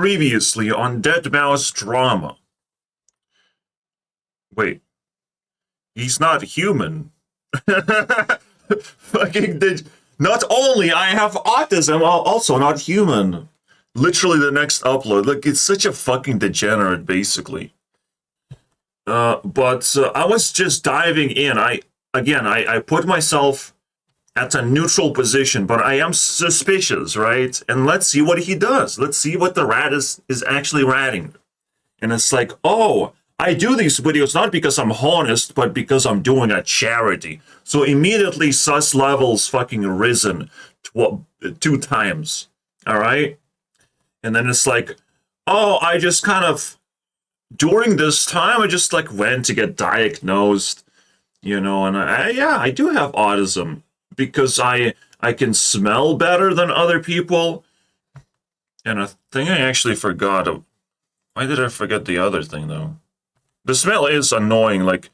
Previously on Dead Mouse Drama. Wait, he's not human. Fucking did. Not only I have autism, I'm also not human. Literally the next upload. Like, it's such a fucking degenerate, basically. But I was just diving in. I put myself at a neutral position, but I am suspicious, right? And let's see what he does. Let's see what the rat is actually ratting. And it's like, oh, I do these videos not because I'm honest, but because I'm doing a charity. So immediately sus levels fucking risen 2 times. All right? And then it's like, oh, I just kind of, during this time, I just like went to get diagnosed, and I do have autism because I can smell better than other people. And I think I actually forgot. Why did I forget the other thing, though? The smell is annoying, like,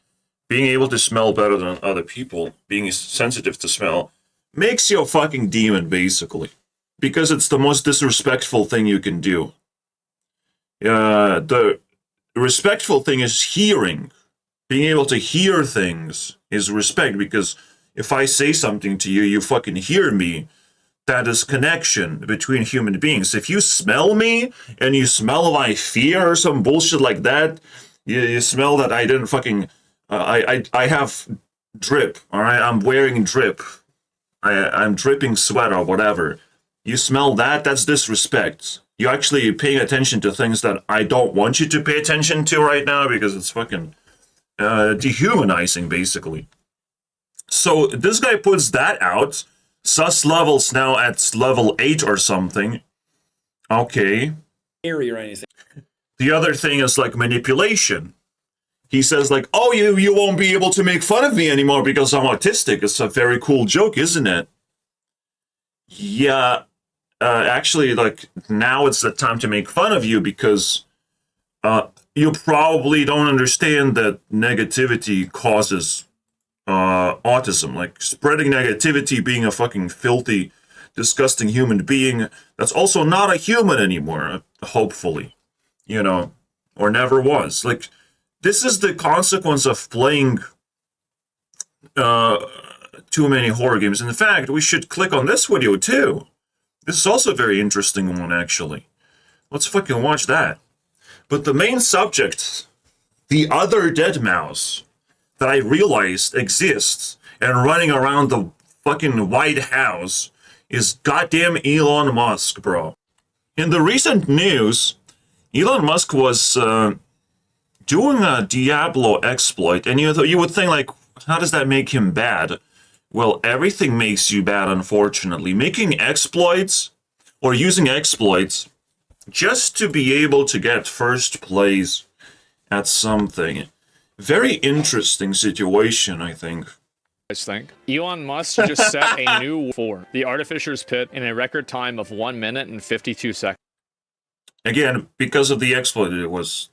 being able to smell better than other people, being sensitive to smell, makes you a fucking demon, basically. Because it's the most disrespectful thing you can do. The respectful thing is hearing. Being able to hear things is respect, because if I say something to you, you fucking hear me. That is connection between human beings. If you smell me, and you smell my fear or some bullshit like that, you smell that I didn't fucking... I have drip, alright? I'm wearing drip. I'm dripping sweat or whatever. You smell that, that's disrespect. You're actually paying attention to things that I don't want you to pay attention to right now, because it's fucking dehumanizing, basically. So this guy puts that out. Sus levels now at level 8 or something. Okay. Eerie or anything. The other thing is like manipulation. He says like, oh, you won't be able to make fun of me anymore because I'm autistic. It's a very cool joke, isn't it? Yeah. Actually, like, now it's the time to make fun of you because you probably don't understand that negativity causes autism. Like, spreading negativity, being a fucking filthy, disgusting human being that's also not a human anymore, hopefully. Or never was. Like, this is the consequence of playing too many horror games. In fact, we should click on this video too. This is also a very interesting one, actually. Let's fucking watch that. But the main subject, the other dead mouse that I realized exists and running around the fucking White House, is goddamn Elon Musk, bro. In the recent news, Elon Musk was doing a Diablo exploit, and you would think, like, how does that make him bad? Well, everything makes you bad, unfortunately. Making exploits, or using exploits, just to be able to get first place at something. Very interesting situation, I think. Elon Musk just set a new for the Artificer's Pit in a record time of 1 minute and 52 seconds. Again, because of the exploit, it was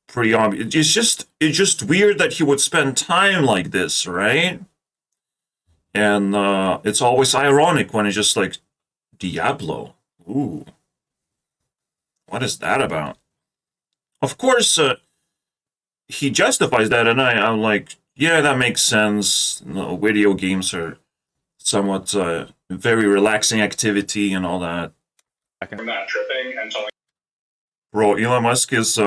pretty obvious. It's just weird that he would spend time like this, right? And it's always ironic when it's just like, Diablo. Ooh. What is that about? Of course, he justifies that, and I'm like, yeah, that makes sense. Video games are somewhat very relaxing activity and all that. From that tripping and telling. Bro, Elon Musk is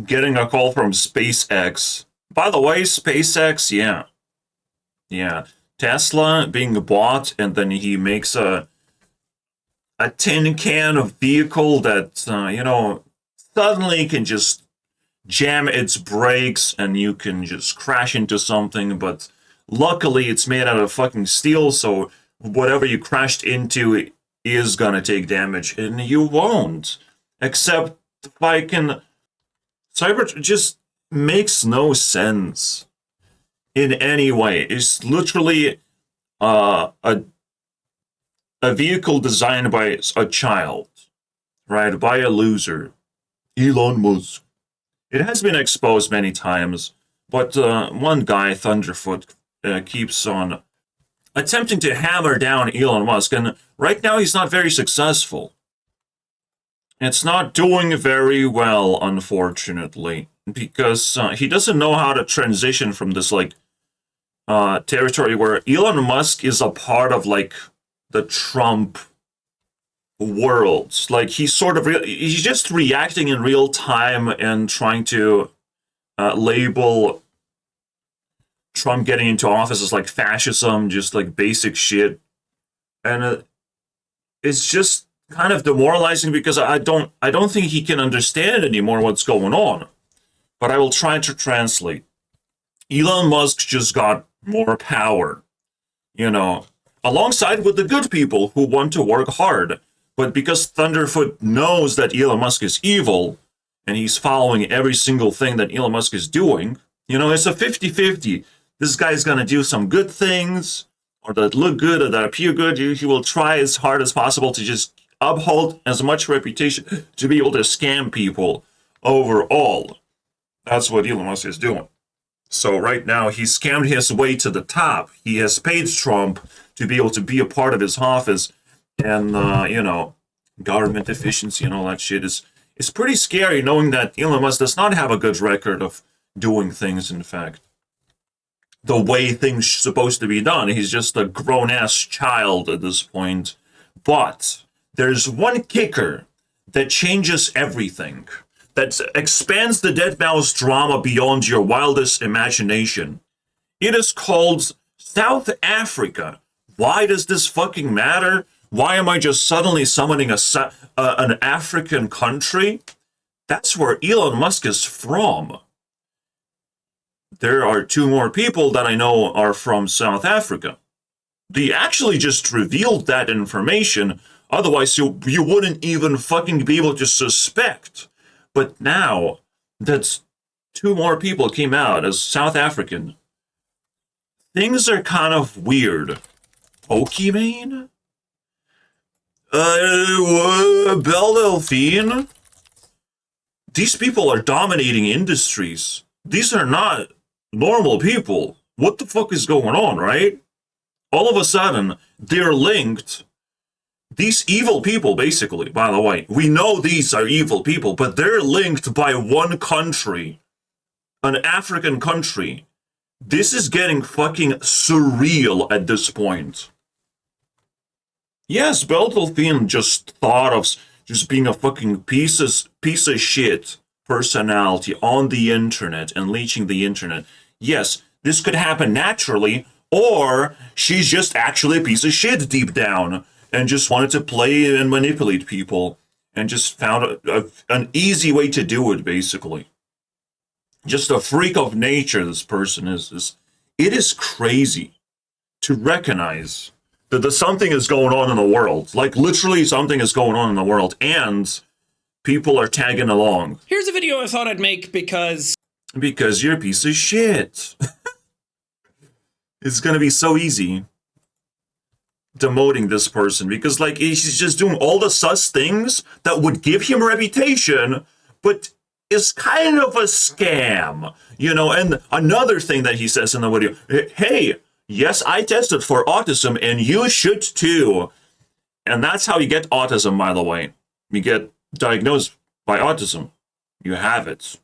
getting a call from SpaceX. By the way, SpaceX, yeah. Tesla being bought, and then he makes a tin can of vehicle that, suddenly can just jam its brakes and you can just crash into something, but luckily it's made out of fucking steel, so whatever you crashed into is gonna take damage, and you won't. Except fucking Cyber just makes no sense in any way. It's literally a vehicle designed by a child, right? By a loser, Elon Musk. It has been exposed many times, but one guy, Thunderfoot, keeps on attempting to hammer down Elon Musk, and right now he's not very successful. It's not doing very well, unfortunately, because he doesn't know how to transition from this like territory where Elon Musk is a part of like the Trump world. Like he's sort of he's just reacting in real time and trying to label Trump getting into office as like fascism, just like basic shit, and it's just kind of demoralizing because I don't think he can understand anymore what's going on. But I will try to translate. Elon Musk just got more power, you know, alongside with the good people who want to work hard. But because Thunderfoot knows that Elon Musk is evil and he's following every single thing that Elon Musk is doing, you know, it's a 50-50. This guy's going to do some good things or that look good or that appear good. He will try as hard as possible to just uphold as much reputation to be able to scam people overall. That's what Elon Musk is doing. So right now, he scammed his way to the top. He has paid Trump to be able to be a part of his office. And, you know, government efficiency and all that shit is pretty scary, knowing that Elon Musk does not have a good record of doing things, in fact, the way things are supposed to be done. He's just a grown-ass child at this point. But there's one kicker that changes everything, that expands the dead mouse drama beyond your wildest imagination. It is called South Africa. Why does this fucking matter? Why am I just suddenly summoning an African country? That's where Elon Musk is from. There are 2 more people that I know are from South Africa. They actually just revealed that information. Otherwise, you wouldn't even fucking be able to suspect. But now that 2 more people came out as South African, things are kind of weird. Pokimane? Belle Delphine? These people are dominating industries. These are not normal people. What the fuck is going on, right? All of a sudden, they're linked. These evil people, basically, by the way, we know these are evil people, but they're linked by one country, an African country. This is getting fucking surreal at this point. Yes, Belle Delphine just thought of just being a fucking piece of shit personality on the internet and leeching the internet. Yes, this could happen naturally, or she's just actually a piece of shit deep down and just wanted to play and manipulate people and just found an easy way to do it, basically. Just a freak of nature this person is. It is crazy to recognize that something is going on in the world. Like, literally something is going on in the world, and people are tagging along. Here's a video I thought I'd make because you're a piece of shit. It's gonna be so easy demoting this person because, like, he's just doing all the sus things that would give him a reputation, but is kind of a scam, you know. And another thing that he says in the video, hey, yes, I tested for autism, and you should too. And that's how you get autism, by the way. You get diagnosed by autism. You have it.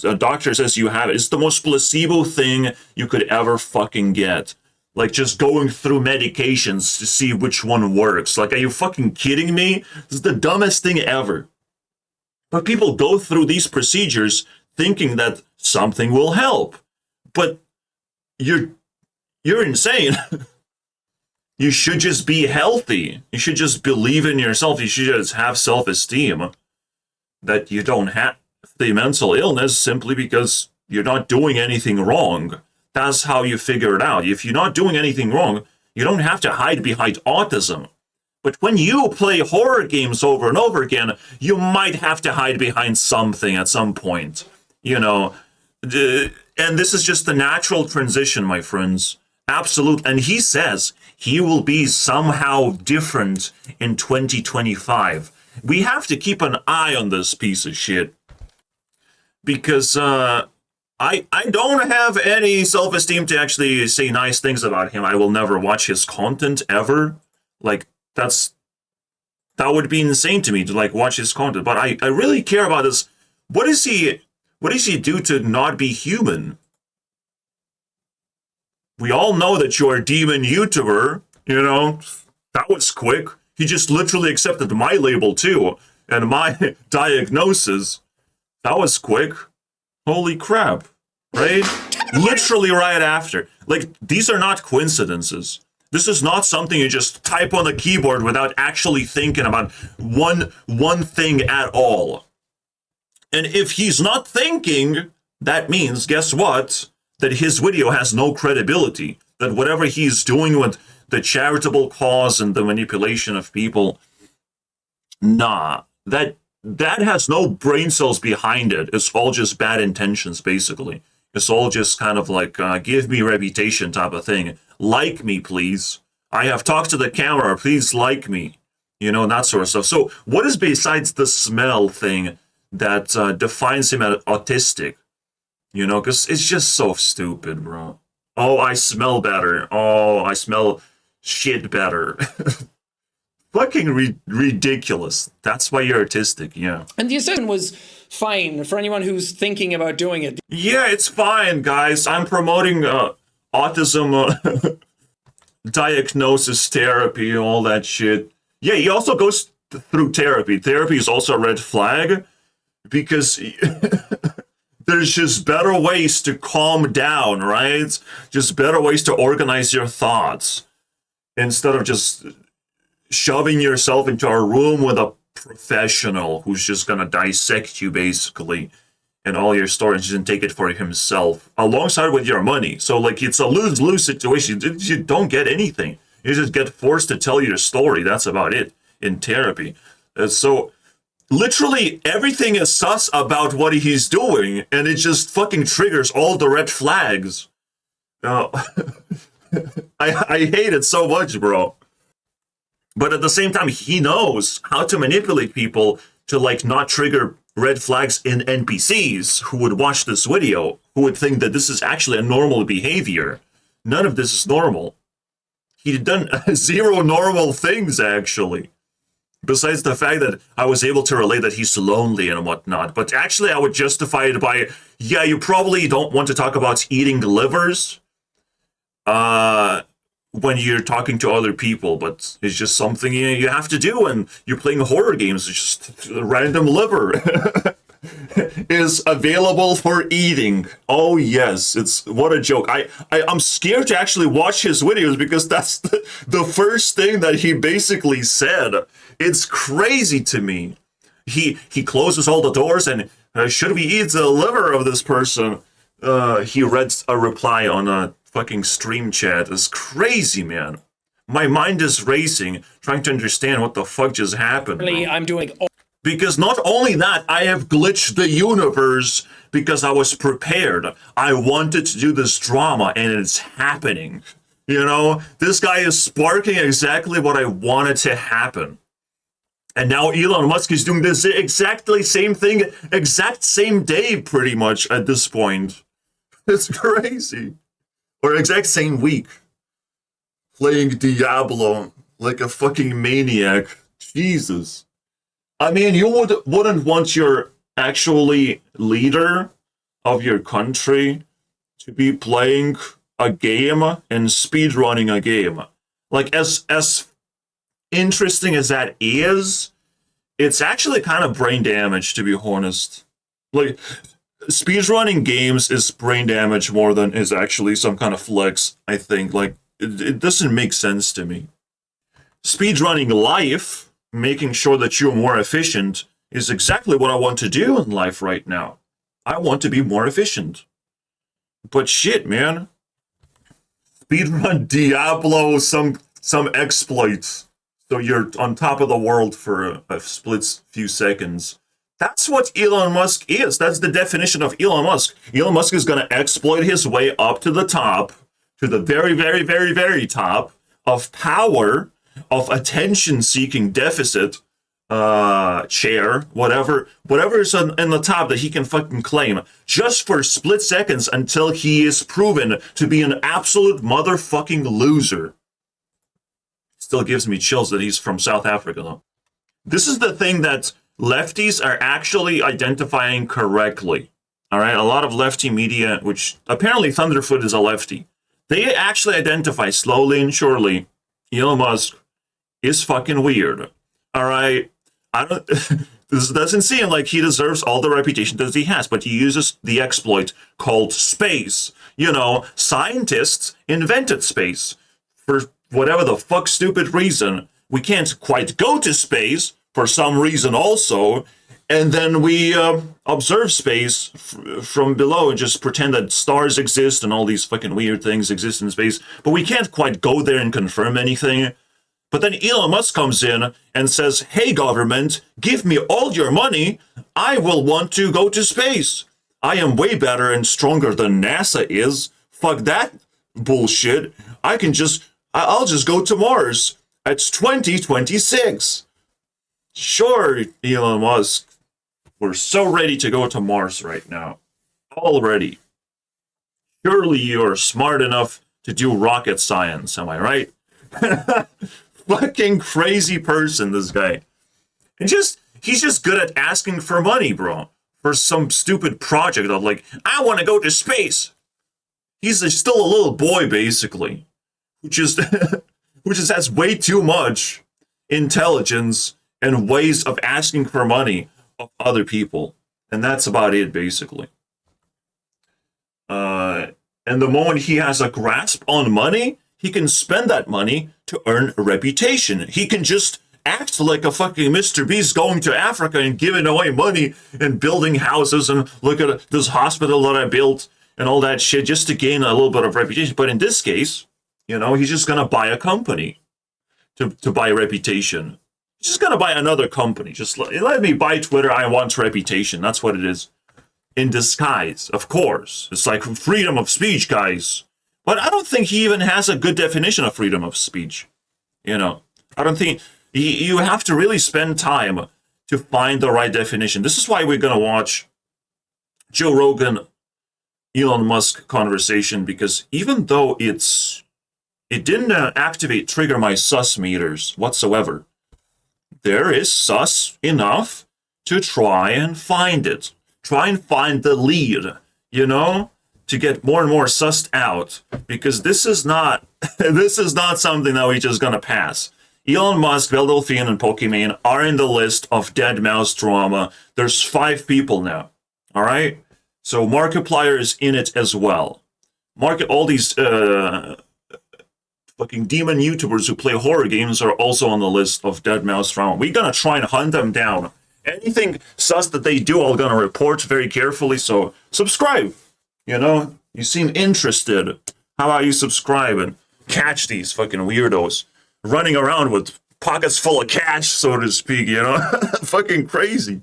A doctor says you have it. It's the most placebo thing you could ever fucking get. Like, just going through medications to see which one works. Like, are you fucking kidding me? This is the dumbest thing ever. But people go through these procedures thinking that something will help. But you're insane. You should just be healthy. You should just believe in yourself. You should just have self-esteem. That you don't have the mental illness simply because you're not doing anything wrong. That's how you figure it out. If you're not doing anything wrong, you don't have to hide behind autism. But when you play horror games over and over again, you might have to hide behind something at some point. You know, and this is just the natural transition, my friends. Absolute. And he says he will be somehow different in 2025. We have to keep an eye on this piece of shit. Because I don't have any self-esteem to actually say nice things about him. I will never watch his content ever. Like, that's That would be insane to me to like watch his content. But I really care about this. What does he do to not be human? We all know that you're a demon YouTuber, you know. That was quick. He just literally accepted my label too, and my diagnosis. That was quick. Holy crap, right? Literally right after. Like, these are not coincidences. This is not something you just type on the keyboard without actually thinking about one thing at all. And if he's not thinking, that means, guess what? That his video has no credibility. That whatever he's doing with the charitable cause and the manipulation of people, nah, that has no brain cells behind it. It's all just bad intentions, basically. It's all just kind of like, give me reputation type of thing. Like me, please. I have talked to the camera. Please like me. You know, that sort of stuff. So what is besides the smell thing that defines him as autistic? You know, because it's just so stupid, bro. Oh, I smell better. Oh, I smell shit better. Fucking ridiculous. That's why you're autistic, yeah. And the assessment was fine for anyone who's thinking about doing it. Yeah, it's fine, guys. I'm promoting autism diagnosis therapy, all that shit. Yeah, he also goes through therapy. Therapy is also a red flag because there's just better ways to calm down, right? Just better ways to organize your thoughts instead of just shoving yourself into a room with a professional who's just gonna dissect you basically and all your stories and take it for himself alongside with your money. So like it's a lose-lose situation. You don't get anything. You just get forced to tell your story. That's about it in therapy. So literally everything is sus about what he's doing, and it just fucking triggers all the red flags. I hate it so much, bro. But at the same time, he knows how to manipulate people to like not trigger red flags in NPCs who would watch this video, who would think that this is actually a normal behavior. None of this is normal. He'd done zero normal things, actually. Besides the fact that I was able to relate that he's lonely and whatnot. But actually, I would justify it by, yeah, you probably don't want to talk about eating livers when you're talking to other people, but it's just something you have to do when you're playing horror games. It's just a random liver is available for eating. Oh yes, it's what a joke. I'm scared to actually watch his videos because that's the first thing that he basically said. It's crazy to me. He closes all the doors and should we eat the liver of this person? He read a reply on a fucking stream chat. It's crazy, man. My mind is racing, trying to understand what the fuck just happened. Bro. I'm doing. Because not only that, I have glitched the universe because I was prepared. I wanted to do this drama, and it's happening. You know, this guy is sparking exactly what I wanted to happen. And now Elon Musk is doing this exactly same thing, exact same day, pretty much, at this point. It's crazy. Or exact same week. Playing Diablo like a fucking maniac. Jesus. I mean, you wouldn't want your actually leader of your country to be playing a game and speedrunning a game. Like, as interesting as that is, it's actually kind of brain damage, to be honest. Like, speedrunning games is brain damage more than is actually some kind of flex, I think. Like, it doesn't make sense to me. Speedrunning life, making sure that you're more efficient, is exactly what I want to do in life right now. I want to be more efficient. But shit, man. Speedrun Diablo, some exploits. So you're on top of the world for a split few seconds. That's what Elon Musk is. That's the definition of Elon Musk. Elon Musk is going to exploit his way up to the top, to the very, very, very, very top of power, of attention-seeking deficit, chair, whatever is in the top that he can fucking claim, just for split seconds until he is proven to be an absolute motherfucking loser. Still gives me chills that he's from South Africa, though. This is the thing that lefties are actually identifying correctly. All right, a lot of lefty media, which apparently Thunderfoot is a lefty, they actually identify slowly and surely Elon Musk is fucking weird. All right, I don't. This doesn't seem like he deserves all the reputation that he has, but he uses the exploit called space. You know, scientists invented space for whatever the fuck stupid reason. We can't quite go to space for some reason also, and then we observe space from below and just pretend that stars exist and all these fucking weird things exist in space, but we can't quite go there and confirm anything. But then Elon Musk comes in and says, hey, government, give me all your money. I will want to go to space. I am way better and stronger than NASA is. Fuck that bullshit. I'll just go to Mars. It's 2026. Sure, Elon Musk. We're so ready to go to Mars right now. Already. Surely you're smart enough to do rocket science, am I right? Fucking crazy person, this guy. And he's just good at asking for money, bro. For some stupid project of like, I want to go to space. He's still a little boy, basically. Who just has way too much intelligence and ways of asking for money of other people. And that's about it, basically. And the moment he has a grasp on money, he can spend that money to earn a reputation. He can just act like a fucking Mr. Beast going to Africa and giving away money and building houses and look at this hospital that I built and all that shit just to gain a little bit of reputation. But in this case, you know, he's just going to buy a company to buy reputation. He's just going to buy another company. Just let me buy Twitter. I want reputation. That's what it is. In disguise, of course. It's like freedom of speech, guys. But I don't think he even has a good definition of freedom of speech. You know, I don't think you have to really spend time to find the right definition. This is why we're going to watch Joe Rogan, Elon Musk conversation, because even though it didn't trigger my sus meters whatsoever, there is sus enough to try and find it. Try and find the lead, you know? To get more and more sussed out, because this is not something that we're just gonna pass. Elon Musk, Delphine, and Pokimane are in the list of dead mouse drama. There's 5 people now. All right, so Markiplier is in it as well. All these fucking demon YouTubers who play horror games are also on the list of dead mouse drama. We're gonna try and hunt them down. Anything sus that they do, I'm gonna report very carefully. So subscribe. You know, you seem interested. How about you subscribe and catch these fucking weirdos running around with pockets full of cash, so to speak, you know? Fucking crazy.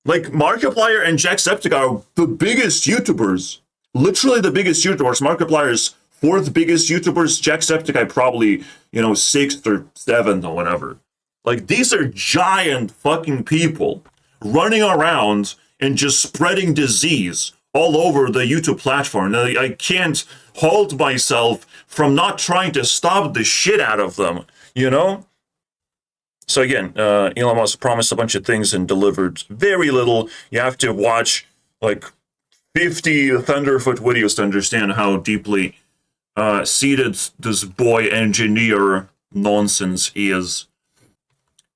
Like, Markiplier and Jacksepticeye are the biggest YouTubers. Literally the biggest YouTubers. Markiplier's 4th biggest YouTubers. Jacksepticeye probably, 6th or 7th or whatever. Like, these are giant fucking people running around and just spreading disease all over the YouTube platform. Now, I can't hold myself from not trying to stop the shit out of them, you know? So again, Elon Musk promised a bunch of things and delivered very little. You have to watch like 50 Thunderfoot videos to understand how deeply seated this boy engineer nonsense is.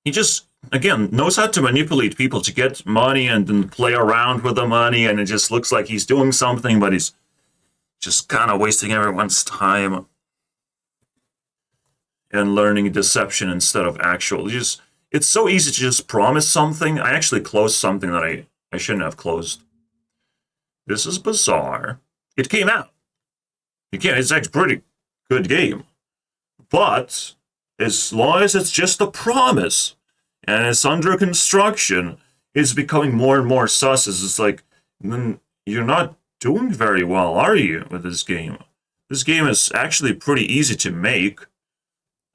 He just, again, knows how to manipulate people to get money and then play around with the money, and it just looks like he's doing something, but he's just kind of wasting everyone's time and learning deception instead of actual. It's so easy to just promise something. I actually closed something that I shouldn't have closed. This is bizarre. It came out. It's actually a pretty good game. But as long as it's just a promise and it's under construction, it's becoming more and more sus. It's like, then you're not doing very well, are you, with this game? This game is actually pretty easy to make.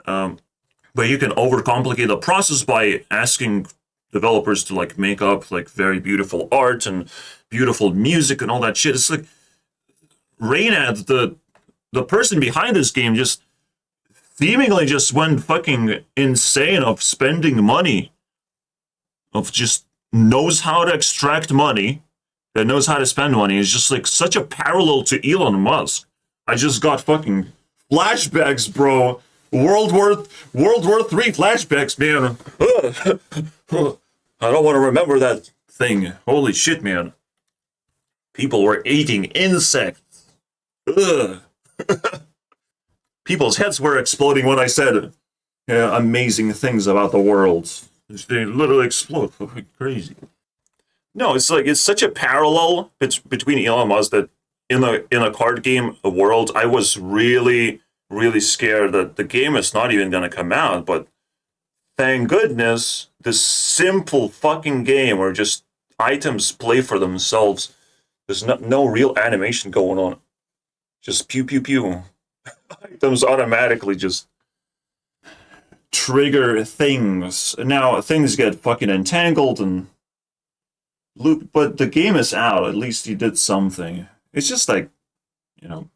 But you can overcomplicate the process by asking developers to like make up like very beautiful art and beautiful music and all that shit. It's like Raynad, the person behind this game, just seemingly just went fucking insane of spending money, of just knows how to extract money, that knows how to spend money, is just like such a parallel to Elon Musk. I just got fucking flashbacks, bro. World War III flashbacks, man. I don't want to remember that thing. Holy shit, man. People were eating insects. Ugh. People's heads were exploding when I said amazing things about the world. They literally explode. Crazy. No, it's like, it's such a parallel between Elon Musk that in a card game world, I was really scared that the game is not even going to come out. But thank goodness, this simple fucking game where just items play for themselves. There's no real animation going on. Just pew pew pew. Items automatically just trigger things. Now things get fucking entangled and loop, but the game is out. At least he did something. It's just like, you know.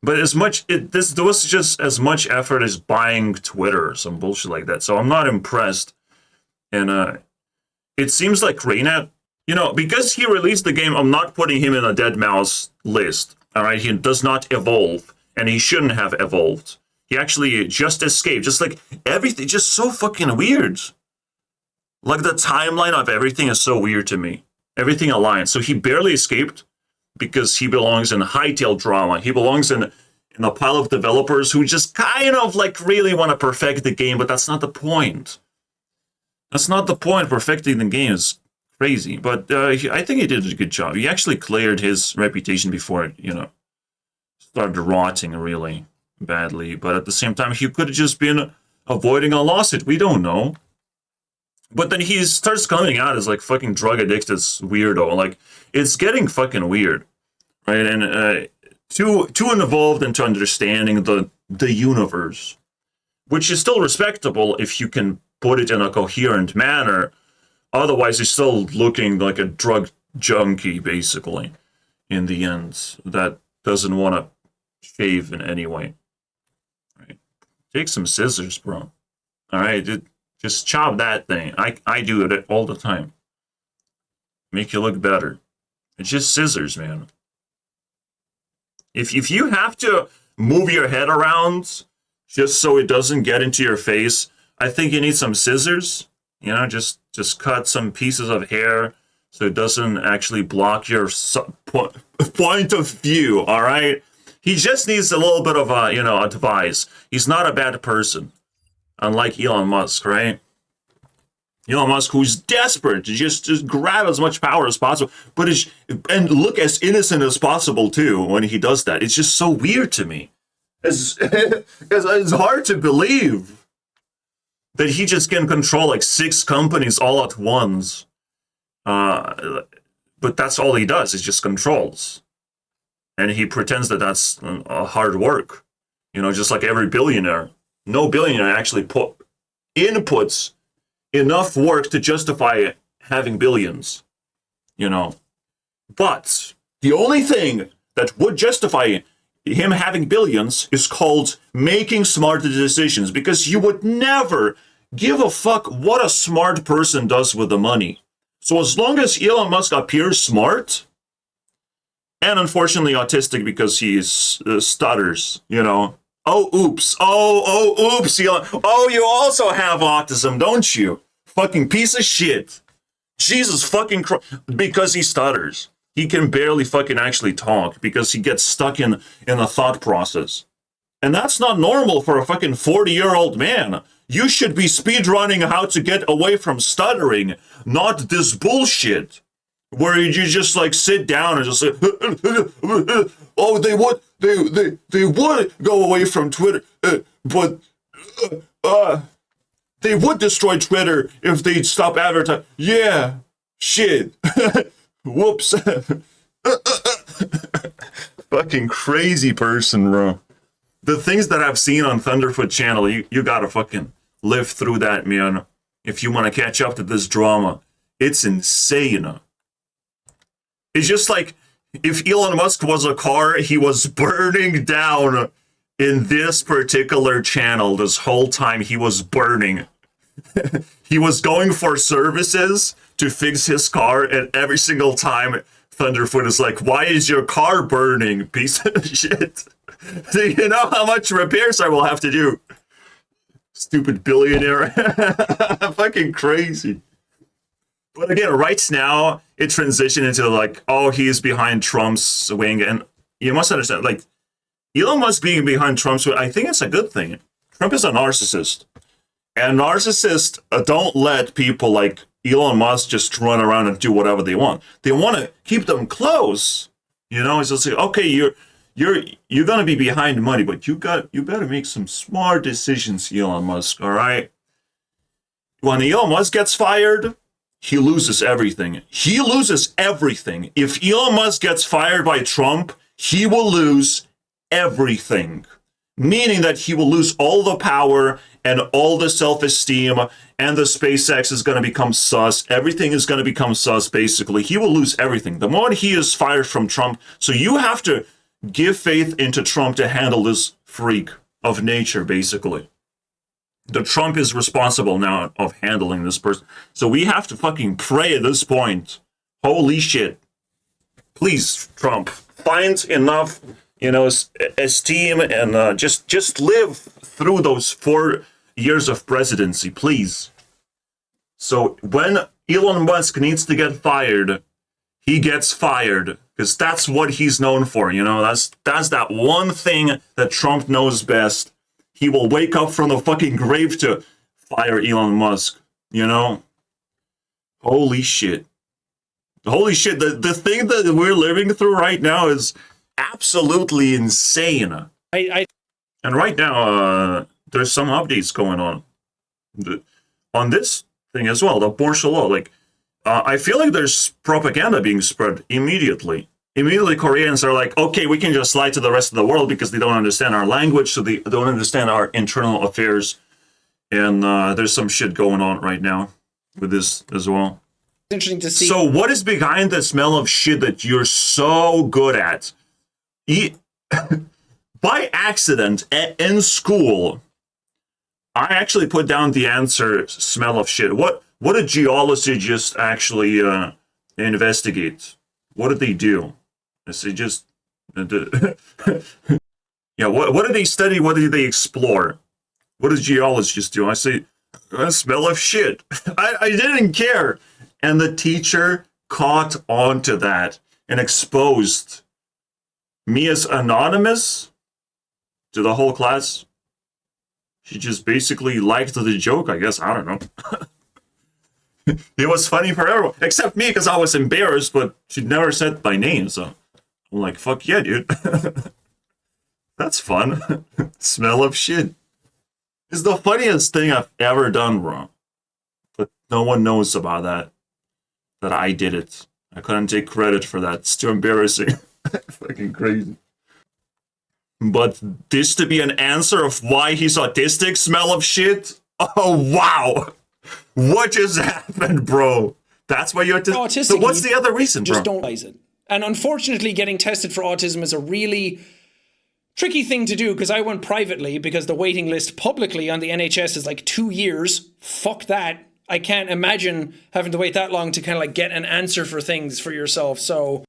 But there was just as much effort as buying Twitter or some bullshit like that. So I'm not impressed. And it seems like Raynet, you know, because he released the game, I'm not putting him in a dead mouse list. All right, he does not evolve, and he shouldn't have evolved. He actually just escaped, just like everything, just so fucking weird. Like the timeline of everything is so weird to me. Everything aligned. So he barely escaped because he belongs in hightail drama. He belongs in a pile of developers who just kind of like really want to perfect the game, but that's not the point. That's not the point. Perfecting the game is crazy, but I think he did a good job. He actually cleared his reputation before it, you know, started rotting really badly. But at the same time, he could have just been avoiding a lawsuit. We don't know. But then he starts coming out as like fucking drug addicted weirdo. Like, it's getting fucking weird, right? And too involved into understanding the universe, which is still respectable if you can put it in a coherent manner. Otherwise, he's still looking like a drug junkie, basically, in the end, that doesn't want to shave in any way. Right? Take some scissors, bro. All right, just chop that thing. I do it all the time. Make you look better. It's just scissors, man. If you have to move your head around just so it doesn't get into your face, I think you need some scissors. You know, just cut some pieces of hair so it doesn't actually block your point of view, all right? He just needs a little bit of, advice. He's not a bad person, unlike Elon Musk, right? Elon Musk, who's desperate to just grab as much power as possible, and look as innocent as possible, too, when he does that. It's just so weird to me. It's hard to believe that he just can control like 6 companies all at once. But that's all he does, is just controls. And he pretends that that's hard work. You know, just like every billionaire. No billionaire actually inputs enough work to justify having billions. You know. But the only thing that would justify him having billions is called making smart decisions, because you would never give a fuck what a smart person does with the money. So as long as Elon Musk appears smart, and unfortunately autistic because he stutters, you know. Oh, oops. Oh, oops. Elon. Oh, you also have autism, don't you? Fucking piece of shit. Jesus fucking Christ. Because he stutters. He can barely fucking actually talk because he gets stuck in a thought process. And that's not normal for a fucking 40-year-old man. You should be speedrunning how to get away from stuttering, not this bullshit where you just like sit down and just say, oh, they would go away from Twitter, but they would destroy Twitter if they'd stop advertising. Yeah, shit. Whoops. Fucking crazy person, bro. The things that I've seen on Thunderfoot channel, you gotta fucking live through that, man. If you want to catch up to this drama, it's insane. It's just like if Elon Musk was a car, he was burning down in this particular channel, this whole time he was burning. He was going for services to fix his car, and every single time Thunderfoot is like, "Why is your car burning, piece of shit? Do you know how much repairs I will have to do? Stupid billionaire." Fucking crazy. But again, right now, it transitioned into like, oh, he's behind Trump's wing. And you must understand, like, Elon Musk being behind Trump's wing, I think it's a good thing. Trump is a narcissist. And narcissists don't let people like Elon Musk just run around and do whatever they want. They want to keep them close. You know, it's just like, okay, you're gonna be behind money, but you better make some smart decisions, Elon Musk, all right? When Elon Musk gets fired, he loses everything. He loses everything. If Elon Musk gets fired by Trump, he will lose everything. Meaning that he will lose all the power and all the self-esteem, and the SpaceX is going to become sus. Everything is going to become sus, basically. He will lose everything. The moment he is fired from Trump, so you have to give faith into Trump to handle this freak of nature, basically. The Trump is responsible now of handling this person. So we have to fucking pray at this point. Holy shit. Please, Trump, find enough, esteem and just live through those 4 years of presidency, please. So when Elon Musk needs to get fired, he gets fired, because that's what he's known for. That's that one thing that Trump knows best. He will wake up from the fucking grave to fire Elon Musk, Holy shit. Holy shit, the thing that we're living through right now is absolutely insane. And right now, there's some updates going on. On this thing as well, the abortion law. Like, I feel like there's propaganda being spread immediately. Immediately, Koreans are like, okay, we can just lie to the rest of the world because they don't understand our language, so they don't understand our internal affairs. And there's some shit going on right now with this as well. Interesting to see. So what is behind the smell of shit that you're so good at? By accident, in school, I actually put down the answer, smell of shit. What did geologists actually investigate? What did they do? They just... yeah, what did they study? What did they explore? What did geologists do? I say, smell of shit. I didn't care. And the teacher caught on to that and exposed me as anonymous to the whole class. She just basically liked the joke, I guess. I don't know. It was funny for everyone, except me, because I was embarrassed, but she never said my name, so I'm like, fuck yeah, dude. That's fun. Smell of shit. It's the funniest thing I've ever done, bro. But no one knows about that I did it. I couldn't take credit for that. It's too embarrassing. Fucking crazy. But this to be an answer of why he's autistic, smell of shit? Oh, wow. What just happened, bro? That's why you're autistic? So what's the other reason, bro? Just don't realize it. And unfortunately, getting tested for autism is a really tricky thing to do, because I went privately, because the waiting list publicly on the NHS is like 2 years. Fuck that. I can't imagine having to wait that long to kind of like get an answer for things for yourself. So,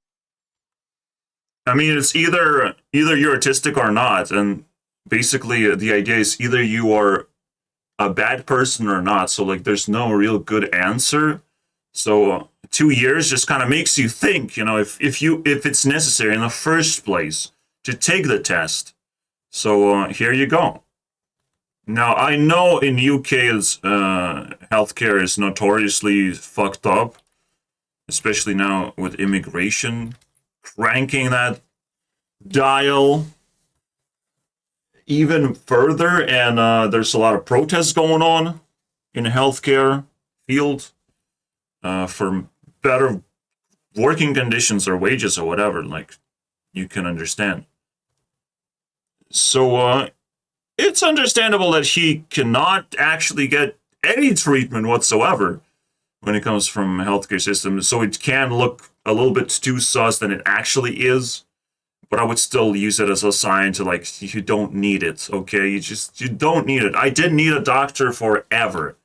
I mean, it's either you're autistic or not, and basically the idea is either you are a bad person or not. So like, there's no real good answer. So 2 years just kind of makes you think, if it's necessary in the first place to take the test. So here you go. Now, I know in UK's healthcare is notoriously fucked up, especially now with immigration cranking that dial even further, and there's a lot of protests going on in the healthcare field for better working conditions or wages or whatever, like you can understand. So, it's understandable that he cannot actually get any treatment whatsoever when it comes from healthcare systems. So it can look a little bit too sus than it actually is. but I would still use it as a sign to like, you don't need it, okay? You don't need it. I didn't need a doctor forever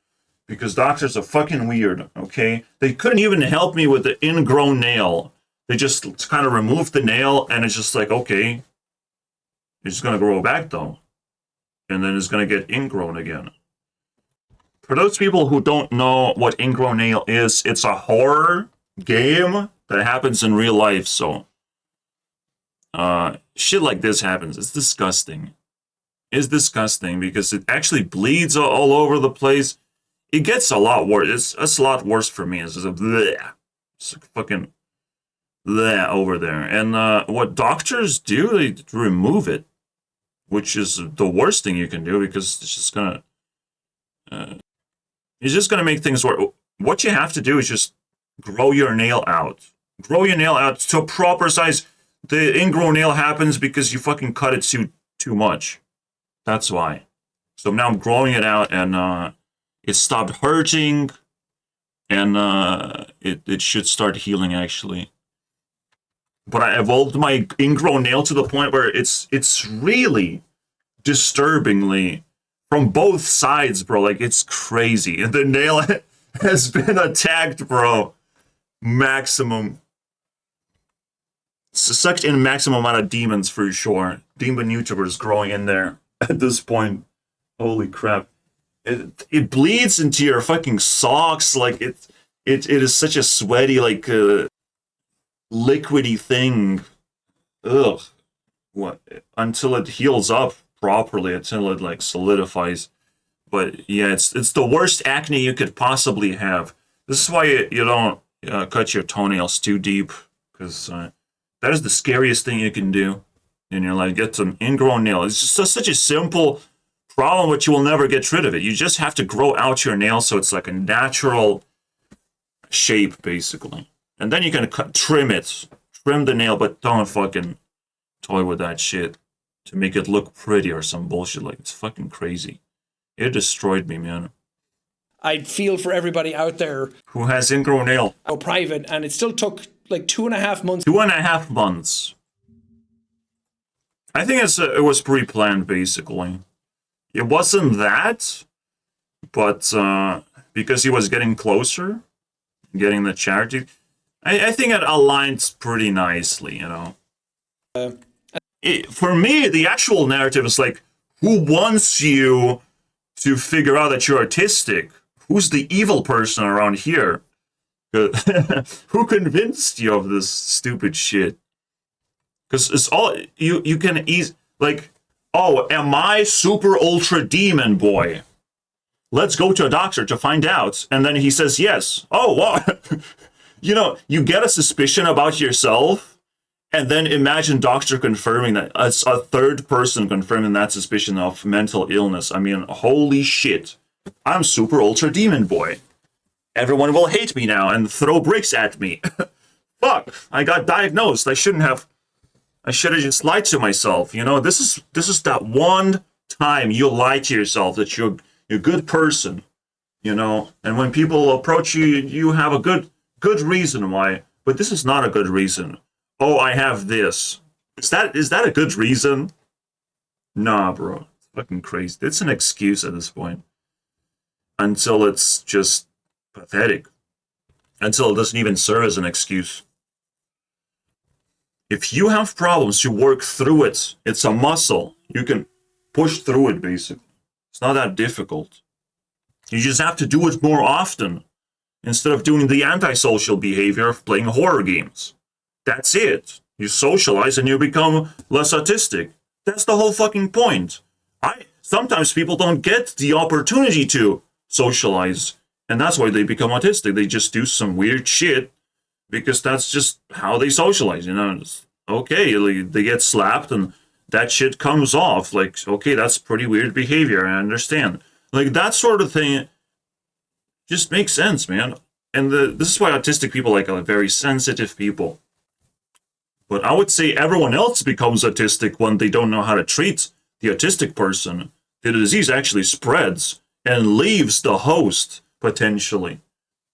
because doctors are fucking weird, okay? They couldn't even help me with the ingrown nail. They just kind of removed the nail and it's just like, okay, it's gonna grow back though. And then it's gonna get ingrown again. For those people who don't know what ingrown nail is, it's a horror game that happens in real life, so shit like this happens. It's disgusting. It's disgusting because it actually bleeds all over the place. It gets a lot worse. It's a lot worse for me. It's just a bleh. It's like fucking bleh over there. And what doctors do, they remove it, which is the worst thing you can do because it's just gonna make things worse. What you have to do is just grow your nail out. Grow your nail out to a proper size. The ingrown nail happens because you fucking cut it too much. That's why. So now I'm growing it out and it stopped hurting and it should start healing actually. But I evolved my ingrown nail to the point where it's really disturbingly from both sides, bro. Like, it's crazy. And the nail has been attacked, bro. Maximum. Sucked in maximum amount of demons for sure. Demon YouTubers growing in there at this point. Holy crap. It bleeds into your fucking socks. Like, it is such a sweaty, like, liquidy thing. Ugh. What? Until it heals up properly, until it, like, solidifies. But, yeah, it's the worst acne you could possibly have. This is why you don't cut your toenails too deep. Because that is the scariest thing you can do in your life. Get some ingrown nail. It's just such a simple problem, but you will never get rid of it. You just have to grow out your nail so it's like a natural shape, basically. And then you can trim it. Trim the nail, but don't fucking toy with that shit to make it look pretty or some bullshit. Like, it's fucking crazy. It destroyed me, man. I'd feel for everybody out there who has ingrown nail. Oh, private, and it still took like 2.5 months. 2.5 months. I think it was pre-planned, basically. It wasn't that, but because he was getting closer, getting the charity, I think it aligns pretty nicely, you know. For me, the actual narrative is like, who wants you to figure out that you're autistic? Who's the evil person around here? Who convinced you of this stupid shit? Because it's all you can like, oh, am I super ultra demon boy? Let's go to a doctor to find out. And then he says yes. Oh, wow. You know, you get a suspicion about yourself, and then imagine doctor confirming that. It's a third person confirming that suspicion of mental illness. I mean, holy shit. I'm super ultra demon boy. Everyone will hate me now and throw bricks at me. Fuck, I got diagnosed. I should have just lied to myself. You know, this is that one time you lie to yourself that you're a good person, you know, and when people approach you, you have a good reason why, but this is not a good reason. Oh, I have this. Is that a good reason? Nah, bro. It's fucking crazy. It's an excuse at this point. Until it's just pathetic. Until it doesn't even serve as an excuse. If you have problems, you work through it. It's a muscle. You can push through it, basically. It's not that difficult. You just have to do it more often. Instead of doing the antisocial behavior of playing horror games. That's it. You socialize and you become less autistic. That's the whole fucking point. Sometimes people don't get the opportunity to socialize. And that's why they become autistic. They just do some weird shit because that's just how they socialize, you know. It's, okay, they get slapped and that shit comes off. Like, okay, that's pretty weird behavior, I understand. Like, that sort of thing just makes sense, man. And this is why autistic people are very sensitive people. But I would say everyone else becomes autistic when they don't know how to treat the autistic person. The disease actually spreads and leaves the host, potentially.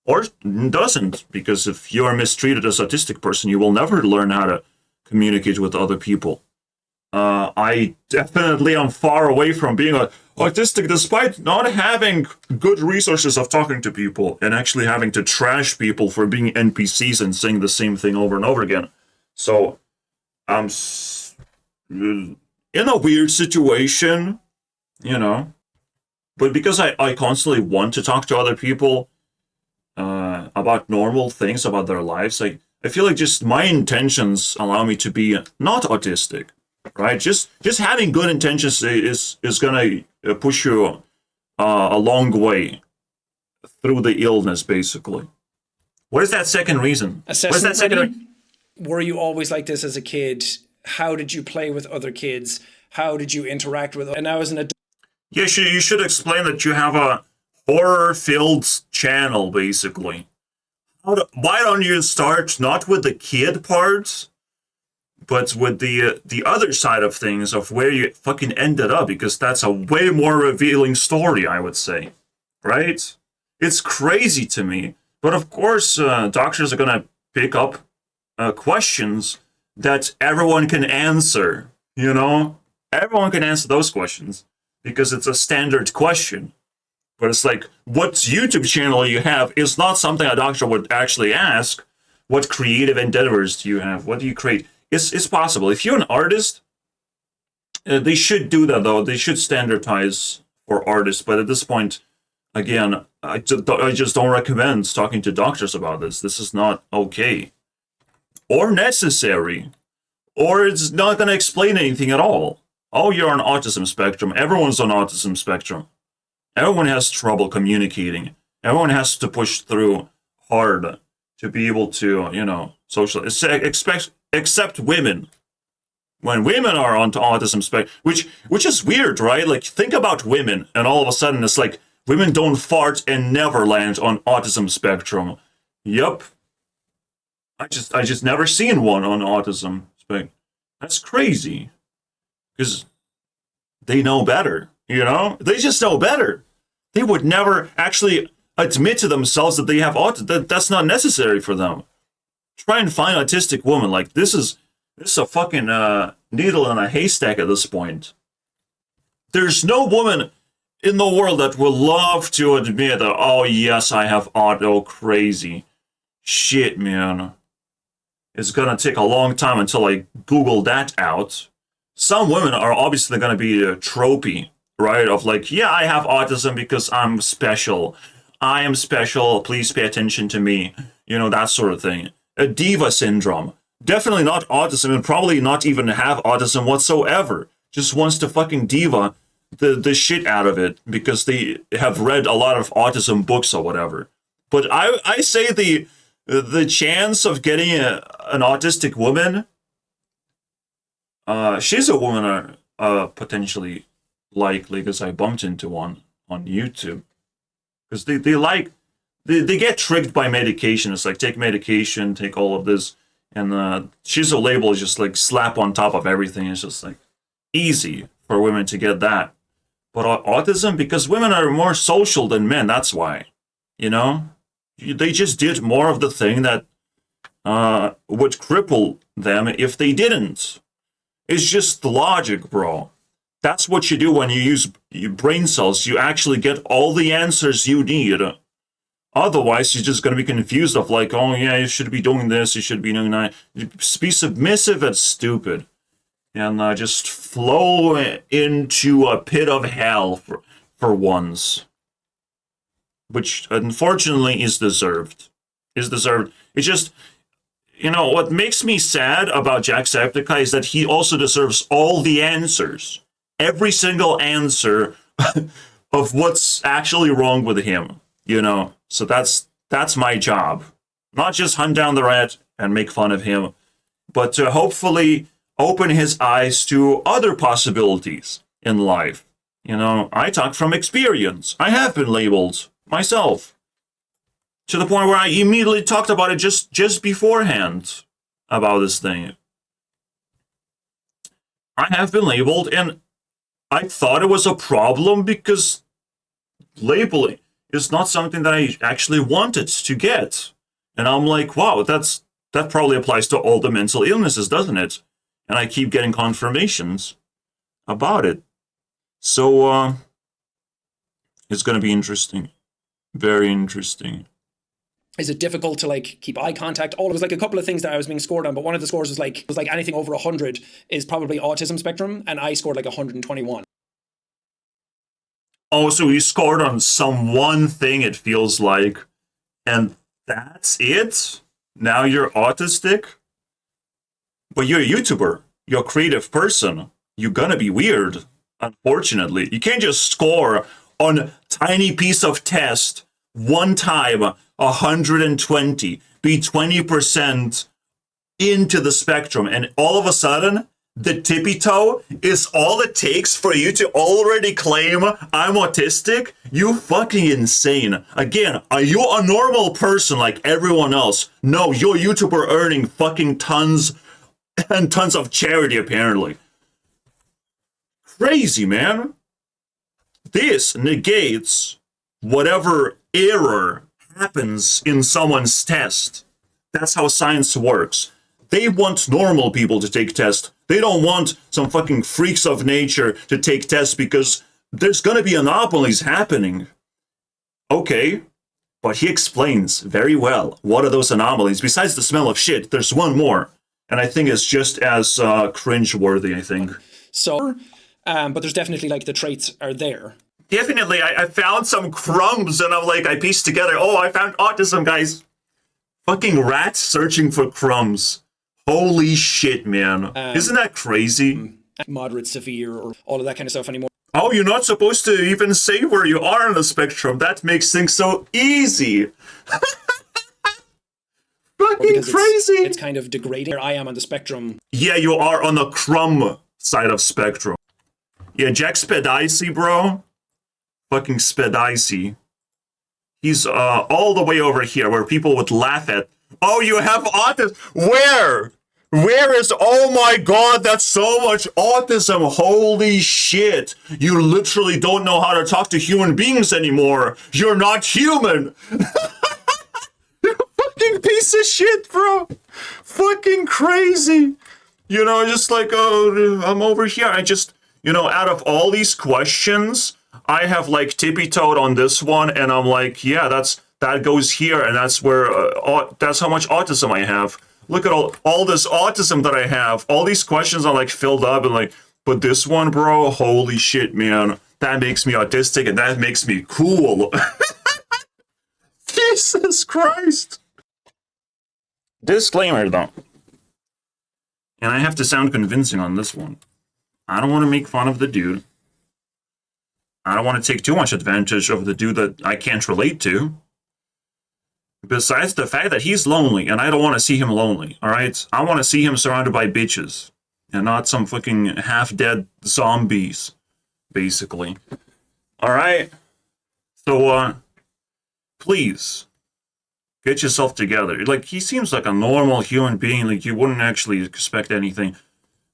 Or doesn't, because if you're mistreated as an autistic person, you will never learn how to communicate with other people. I definitely am far away from being autistic, despite not having good resources of talking to people and actually having to trash people for being NPCs and saying the same thing over and over again. So I'm in a weird situation, you know. But because I constantly want to talk to other people about normal things about their lives, I feel like just my intentions allow me to be not autistic, right? Just having good intentions is gonna push you a long way through the illness, basically. What is that second reason? What is that Assessment second? ready? Were you always like this as a kid? How did you play with other kids? How did you interact with? And now as an adult. Yeah, you should explain that you have a horror-filled channel, basically. Why don't you start not with the kid parts, but with the other side of things, of where you fucking ended up, because that's a way more revealing story, I would say. Right? It's crazy to me. But of course, doctors are gonna pick up questions that everyone can answer, you know? Everyone can answer those questions, because it's a standard question. But it's like, what YouTube channel you have is not something a doctor would actually ask. What creative endeavors do you have? What do you create? It's possible. If you're an artist, they should do that, though. They should standardize for artists. But at this point, again, I just don't recommend talking to doctors about this. This is not okay. Or necessary. Or it's not going to explain anything at all. Oh, you're on autism spectrum. Everyone's on autism spectrum. Everyone has trouble communicating. Everyone has to push through hard to be able to, you know, social. Except women. When women are on autism spectrum, which is weird, right? Like, think about women, and all of a sudden it's like women don't fart and never land on autism spectrum. Yup. I just never seen one on autism spectrum. That's crazy. Because they know better, you know? They just know better. They would never actually admit to themselves that they have autism. That's not necessary for them. Try and find an autistic woman. Like, this is a fucking needle in a haystack at this point. There's no woman in the world that will love to admit that, oh, yes, I have auto crazy. Shit, man. It's gonna take a long time until I Google that out. Some women are obviously going to be tropey, right? Of like, yeah, I have autism because I'm special. I am special. Please pay attention to me. You know, that sort of thing. A diva syndrome. Definitely not autism, and probably not even have autism whatsoever. Just wants to fucking diva the shit out of it because they have read a lot of autism books or whatever. But I say the chance of getting an autistic woman, she's a woman potentially likely, because I bumped into one on YouTube. Because they get tricked by medication. It's like, take medication, take all of this. And she's a label just like slap on top of everything. It's just like easy for women to get that. But autism, because women are more social than men, that's why. You know? They just did more of the thing that would cripple them if they didn't. It's just logic, bro. That's what you do when you use your brain cells. You actually get all the answers you need. Otherwise, you're just going to be confused of like, oh yeah, you should be doing this, you should be doing that. Be submissive and stupid. And just flow into a pit of hell for once. Which, unfortunately, is deserved. It's just... You know, what makes me sad about Jacksepticeye is that he also deserves all the answers. Every single answer of what's actually wrong with him, you know? So that's my job. Not just hunt down the rat and make fun of him, but to hopefully open his eyes to other possibilities in life. You know, I talk from experience. I have been labeled myself. To the point where I immediately talked about it just beforehand about this thing. I have been labeled, and I thought it was a problem because labeling is not something that I actually wanted to get. And I'm like, wow, that's That probably applies to all the mental illnesses, doesn't it? And I keep getting confirmations about it. So, it's going to be interesting. Very interesting. Is it difficult to like keep eye contact? All it was like a couple of things that I was being scored on, but one of the scores was like anything over 100 is probably autism spectrum, and I scored like 121. Oh, so you scored on some one thing, it feels like, and that's it? Now you're autistic? But you're a YouTuber. You're a creative person. You're gonna be weird, unfortunately. You can't just score on a tiny piece of test one time 120, be 20% into the spectrum, and all of a sudden, the tippy toe is all it takes for you to already claim I'm autistic? You fucking insane. Again, are you a normal person like everyone else? No, you're a YouTuber earning fucking tons and tons of charity, apparently. Crazy, man. This negates whatever error happens in someone's test. That's how science works. They want normal people to take tests. They don't want some fucking freaks of nature to take tests because there's gonna be anomalies happening. Okay, but he explains very well what are those anomalies. Besides the smell of shit, there's one more. And I think it's just as cringe-worthy, I think. So, but there's definitely like the traits are there. Definitely, I found some crumbs and I'm like, I pieced together, oh, I found autism, guys. Fucking rats searching for crumbs. Holy shit, man. Isn't that crazy? Moderate, severe, or all of that kind of stuff anymore. Oh, you're not supposed to even say where you are on the spectrum. That makes things so easy. Fucking crazy. It's kind of degrading. Where I am on the spectrum. Yeah, you are on the crumb side of spectrum. Yeah, Jacksepticeye, bro. Fucking Spedicey. He's all the way over here where people would laugh at. Oh, you have autism. Where? Where is, oh my god, that's so much autism. Holy shit. You literally don't know how to talk to human beings anymore. You're not human. You fucking piece of shit, bro. Fucking crazy. You know, just like, oh, I'm over here. I just, you know, out of all these questions, I have like tippy-toed on this one, and I'm like, yeah, that goes here, and that's where, that's how much autism I have. Look at all this autism that I have. All these questions are like filled up, and like, but this one, bro, holy shit, man. That makes me autistic, and that makes me cool. Jesus Christ. Disclaimer, though. And I have to sound convincing on this one. I don't want to make fun of the dude. I don't want to take too much advantage of the dude that I can't relate to. Besides the fact that he's lonely, and I don't want to see him lonely, alright? I want to see him surrounded by bitches, and not some fucking half-dead zombies, basically. Alright? So, please, get yourself together. Like, he seems like a normal human being, like, you wouldn't actually expect anything.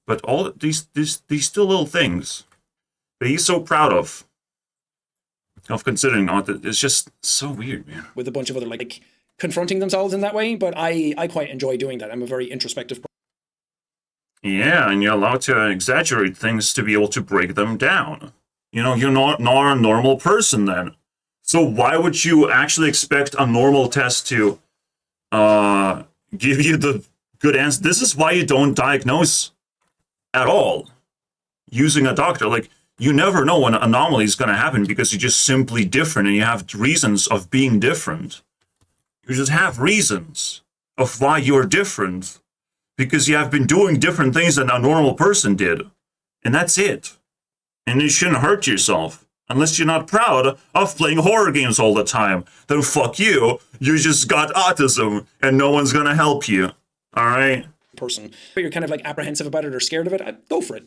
But all these still little things that he's so proud of considering autism, it's just so weird, man. With a bunch of other, like confronting themselves in that way, but I quite enjoy doing that. I'm a very introspective person. Yeah, and you're allowed to exaggerate things to be able to break them down. You know, you're not a normal person then. So why would you actually expect a normal test to give you the good answer? This is why you don't diagnose at all using a doctor. Like, you never know when an anomaly is going to happen because you're just simply different and you have reasons of being different. You just have reasons of why you're different because you have been doing different things than a normal person did. And that's it. And you shouldn't hurt yourself unless you're not proud of playing horror games all the time. Then fuck you. You just got autism and no one's going to help you. All right? Person. But you're kind of like apprehensive about it or scared of it, go for it.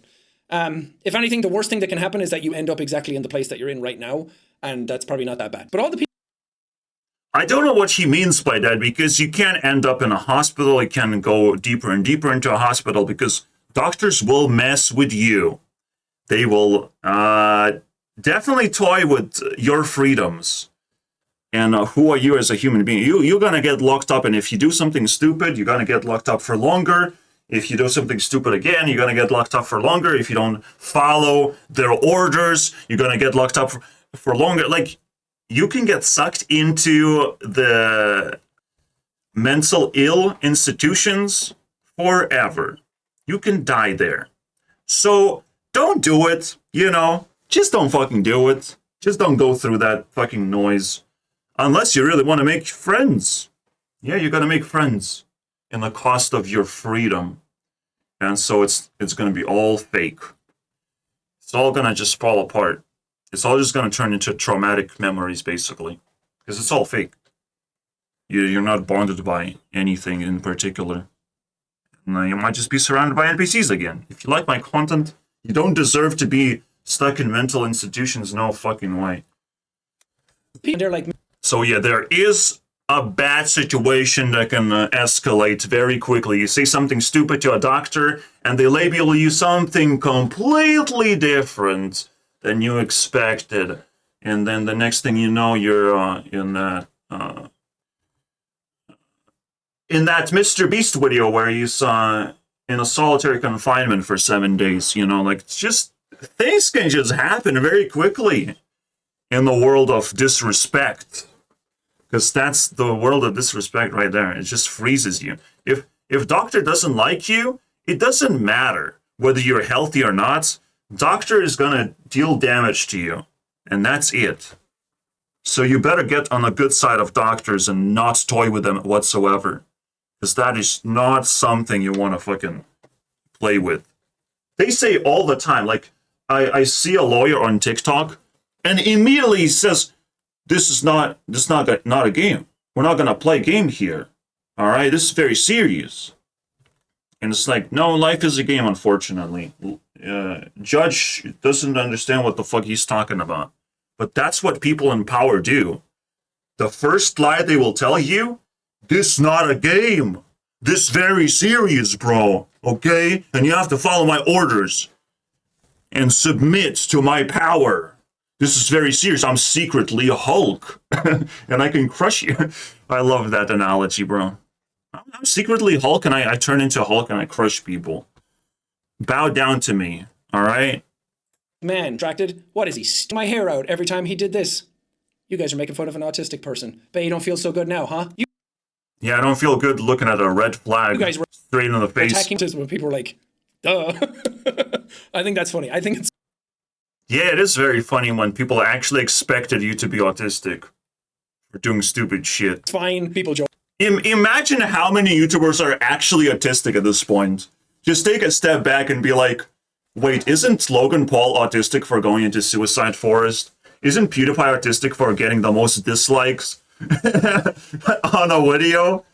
If anything, the worst thing that can happen is that you end up exactly in the place that you're in right now, and that's probably not that bad. But all the people... I don't know what he means by that, because you can't end up in a hospital. You can go deeper and deeper into a hospital, because doctors will mess with you. They will definitely toy with your freedoms. And who are you as a human being? You're gonna get locked up, and if you do something stupid, you're gonna get locked up for longer. If you do something stupid again, you're gonna get locked up for longer. If you don't follow their orders, you're gonna get locked up for longer. Like, you can get sucked into the mental ill institutions forever. You can die there. So don't do it, you know. Just don't fucking do it. Just don't go through that fucking noise. Unless you really want to make friends. Yeah, you gotta make friends in the cost of your freedom. And so it's gonna be all fake. It's all gonna just fall apart. It's all just gonna turn into traumatic memories, basically. Because it's all fake. You're not bonded by anything in particular. And you might just be surrounded by NPCs again. If you like my content, you don't deserve to be stuck in mental institutions, no fucking way. They're like, So yeah, there is a bad situation that can escalate very quickly. You say something stupid to a doctor, and they label you something completely different than you expected. And then the next thing you know, you're in that Mr. Beast video where he's in a solitary confinement for 7 days. You know, like, it's just, things can just happen very quickly in the world of disrespect. Because that's the world of disrespect right there. It just freezes you. If doctor doesn't like you, it doesn't matter whether you're healthy or not. Doctor is gonna deal damage to you, and that's it. So you better get on the good side of doctors and not toy with them whatsoever. Because that is not something you want to fucking play with. They say all the time, like, I see a lawyer on TikTok, and immediately he says, this is not a game. We're not gonna play a game here. All right, this is very serious. And it's like, no, life is a game, unfortunately. Judge doesn't understand what the fuck he's talking about. But that's what people in power do. The first lie they will tell you, this not a game. This very serious, bro. Okay? And you have to follow my orders. And submit to my power. This is very serious. I'm secretly a Hulk. And I can crush you. I love that analogy, bro. I'm secretly Hulk, and I turn into Hulk and I crush people. Bow down to me. Alright? man, distracted. What is he? My hair out every time he did this. You guys are making fun of an autistic person. Bet you don't feel so good now, huh? Yeah, I don't feel good looking at a red flag You guys were straight in the face. attacking us when people are like, duh. I think that's funny. I think it's Yeah, it is very funny when people actually expected you to be autistic for doing stupid shit. fine. People joke. Imagine how many YouTubers are actually autistic at this point. Just take a step back and be like, wait, isn't Logan Paul autistic for going into Suicide Forest? Isn't PewDiePie autistic for getting the most dislikes on a video?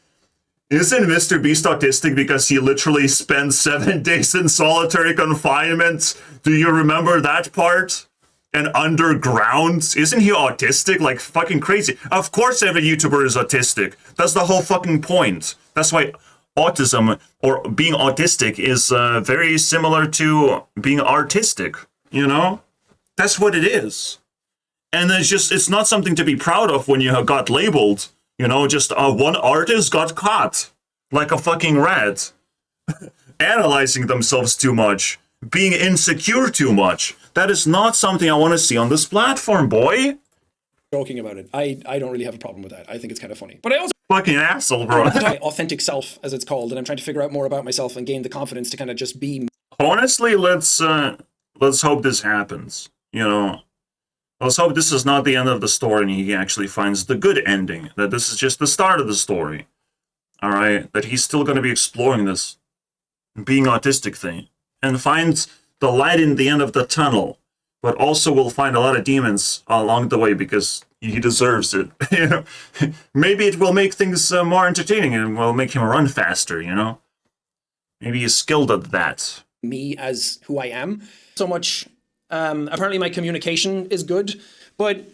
Isn't Mr. Beast autistic because he literally spent 7 days in solitary confinement? Do you remember that part? And underground? Isn't he autistic? Like, fucking crazy. Of course every YouTuber is autistic. That's the whole fucking point. That's why autism, or being autistic, is very similar to being artistic, you know? That's what it is. And it's not something to be proud of when you got labeled. You know, just one artist got caught like a fucking rat. Analyzing themselves too much. Being insecure too much. That is not something I want to see on this platform, boy. Joking about it. I don't really have a problem with that. I think it's kind of funny. But I also Fucking asshole, bro. my authentic self, as it's called, and I'm trying to figure out more about myself and gain the confidence to kind of just be. Honestly, let's hope this happens. You know, let's hope this is not the end of the story and he actually finds the good ending. That this is just the start of the story. Alright? That he's still going to be exploring this being autistic thing. And finds the light in the end of the tunnel. But also will find a lot of demons along the way because he deserves it. You know? Maybe it will make things more entertaining and will make him run faster, you know? Maybe he's skilled at that. Me as who I am. So much. Apparently my communication is good, but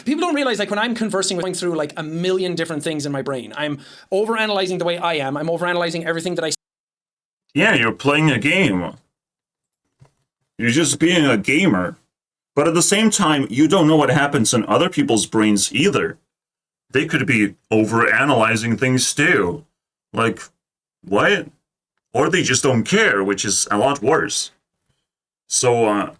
people don't realize, like, when I'm conversing with, going through like a million different things in my brain, I'm overanalyzing the way I am. I'm overanalyzing everything that I. Yeah, you're playing a game. You're just being a gamer. But at the same time, you don't know what happens in other people's brains either. They could be over-analyzing things too. Like, what? Or they just don't care, which is a lot worse. So,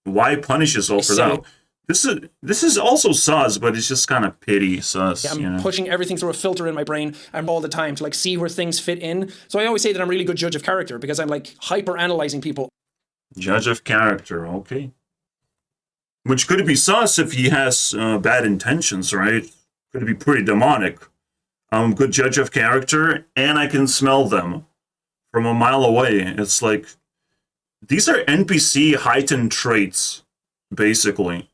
why punish yourself for that? This is also sus, but it's just kind of pity sus. Yeah, I'm pushing everything through a filter in my brain and all the time to like see where things fit in. So I always say that I'm a really good judge of character because I'm like hyper-analyzing people. Judge of character, okay. Which could be sus if he has bad intentions, right? Could be pretty demonic. I'm a good judge of character, and I can smell them from a mile away. It's like, these are NPC heightened traits, basically.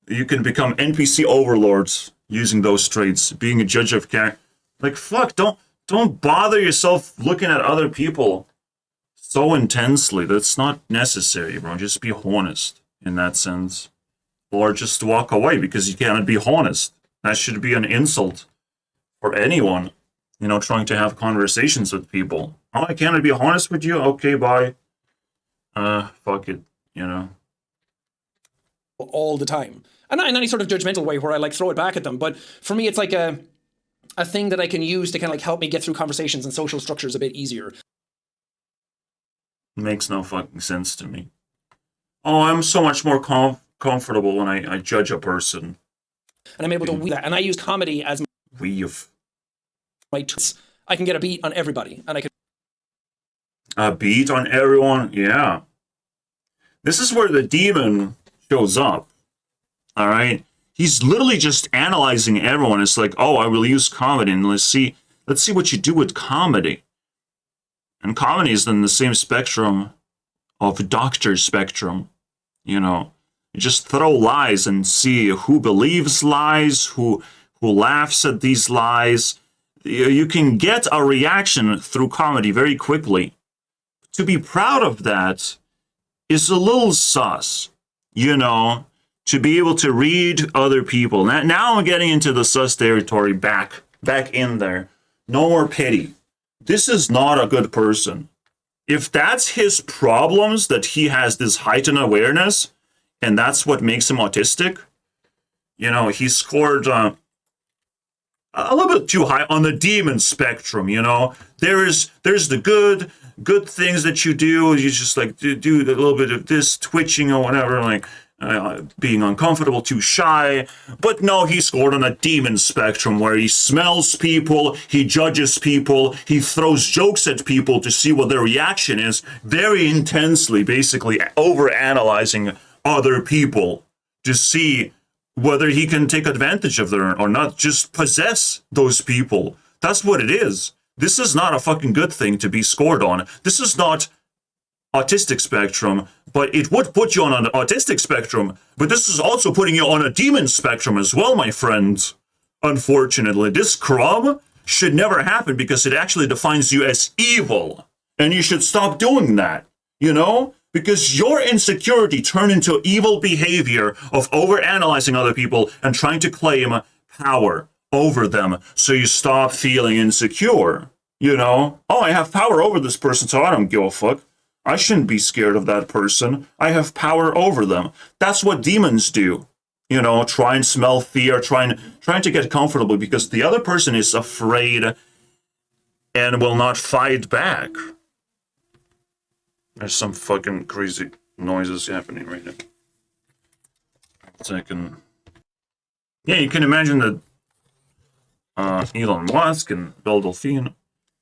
You can become NPC overlords using those traits, being a judge of character. Like, fuck, don't bother yourself looking at other people so intensely. That's not necessary, bro. Just be honest in that sense. Or just walk away because you cannot be honest. That should be an insult for anyone, trying to have conversations with people. Oh, I cannot be honest with you? Okay, bye. Fuck it, All the time. And not in any sort of judgmental way where I like throw it back at them. But for me, it's like a thing that I can use to kind of like help me get through conversations and social structures a bit easier. Makes no fucking sense to me. Oh, I'm so much more comfortable when I judge a person. And I'm able to weave that. And I use comedy as my tools. I can get a beat on everybody. And I can... A beat on everyone? Yeah. This is where the demon shows up. All right? He's literally just analyzing everyone. It's like, oh, I will use comedy, and let's see what you do with comedy. And comedy is in the same spectrum of doctor spectrum, You just throw lies and see who believes lies, who laughs at these lies. You can get a reaction through comedy very quickly. To be proud of that is a little sus, to be able to read other people. Now I'm getting into the sus territory back in there. No more pity. This is not a good person. If that's his problems, that he has this heightened awareness, and that's what makes him autistic, he scored a little bit too high on the demon spectrum, There's the good things that you do. You just like do a little bit of this twitching or whatever, like being uncomfortable, too shy. But no, he scored on a demon spectrum where he smells people, he judges people, he throws jokes at people to see what their reaction is, very intensely, basically over-analyzing other people to see whether he can take advantage of them or not, just possess those people. That's what it is. This is not a fucking good thing to be scored on. This is not autistic spectrum, but it would put you on an autistic spectrum. But this is also putting you on a demon spectrum as well, my friends. Unfortunately, this crumb should never happen because it actually defines you as evil. And you should stop doing that, Because your insecurity turned into evil behavior of over-analyzing other people and trying to claim power over them. So you stop feeling insecure, Oh, I have power over this person, so I don't give a fuck. I shouldn't be scared of that person. I have power over them. That's what demons do. Try and smell fear, trying to get comfortable because the other person is afraid and will not fight back. There's some fucking crazy noises happening right now. Second. Yeah, you can imagine that Elon Musk and Bill Delphine,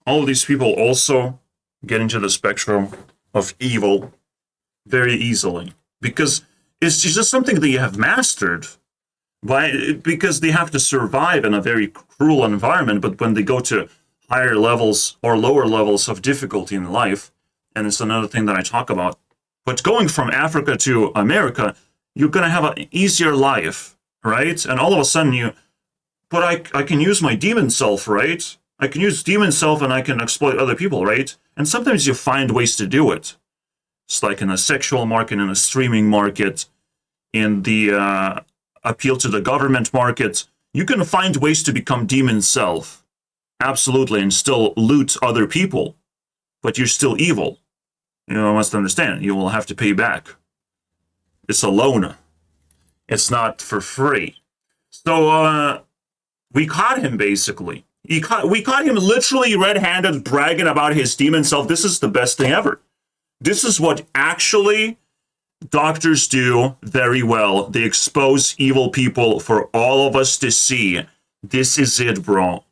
all of these people also get into the spectrum of evil very easily. Because it's just something that you have mastered. Because they have to survive in a very cruel environment, but when they go to higher levels or lower levels of difficulty in life, and it's another thing that I talk about. But going from Africa to America, you're going to have an easier life, right? And all of a sudden but I can use my demon self, right? I can use demon self and I can exploit other people, right? And sometimes you find ways to do it. It's like in a sexual market, in a streaming market, in the appeal to the government market. You can find ways to become demon self. Absolutely, and still loot other people. But you're still evil. You must understand, you will have to pay back. It's a loan. It's not for free. So we caught him basically. We caught him literally red-handed bragging about his demon self. This is the best thing ever. This is what actually doctors do very well. They expose evil people for all of us to see. This is it, bro.